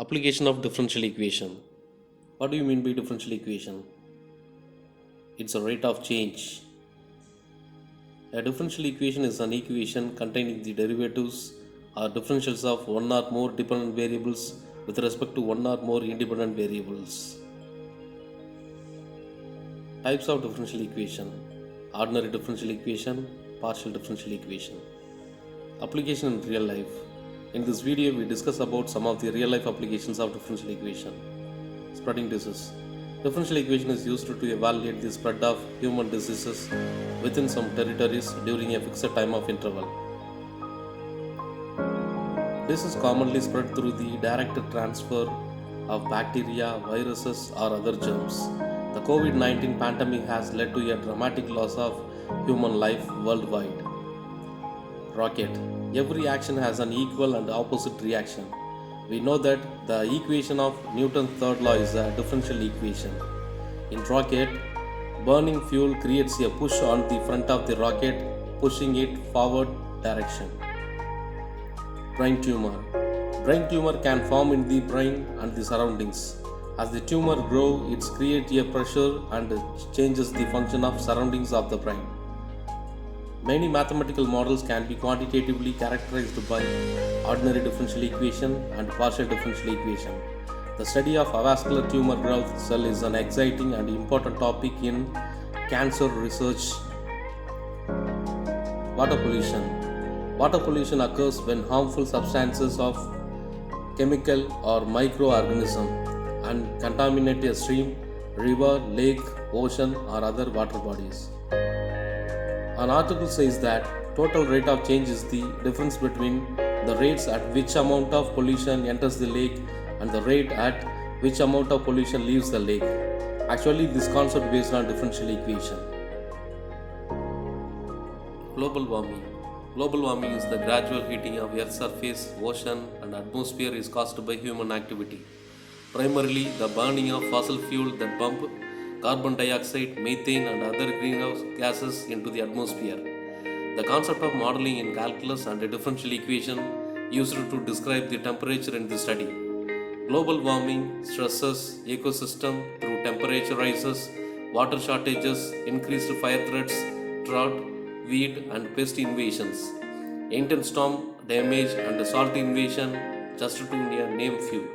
Application of differential equation. What do you mean by differential equation? It's a rate of change. A differential equation is an equation containing the derivatives or differentials of one or more dependent variables with respect to one or more independent variables. Types of differential equation: ordinary differential equation, partial differential equation. Application in real life. In this video, we discuss about some of the real life applications of differential equation. Spreading disease. Differential equation is used to evaluate the spread of human diseases within some territories during a fixed time of interval. This is commonly spread through the direct transfer of bacteria, viruses, or other germs. The COVID 19 pandemic has led to a dramatic loss of human life worldwide. Rocket. Every action has an equal and opposite reaction. We know that the equation of Newton's third law is a differential equation. In rocket, burning fuel creates a push on the front of the rocket, pushing it forward direction. Brain tumor. Brain tumor can form in the brain and the surroundings. As the tumor grows, it creates a pressure and changes the function of surroundings of the brain. Many mathematical models can be quantitatively characterized by ordinary differential equation and partial differential equation. The study of avascular tumor growth cell is an exciting and important topic in cancer research. Water pollution. Water pollution occurs when harmful substances of chemical or microorganism and contaminate a stream, river, lake, ocean, or other water bodies. An article says that total rate of change is the difference between the rates at which amount of pollution enters the lake and the rate at which amount of pollution leaves the lake. Actually, this concept based on differential equation. Global warming. Global warming is the gradual heating of Earth's surface, ocean, and atmosphere is caused by human activity. Primarily, the burning of fossil fuel that pump carbon dioxide, methane, and other greenhouse gases into the atmosphere. The concept of modeling in calculus and a differential equation used to describe the temperature in the study. Global warming stresses ecosystem through temperature rises, water shortages, increased fire threats, drought, weed, and pest invasions, intense storm damage, and salt invasion, just to name few.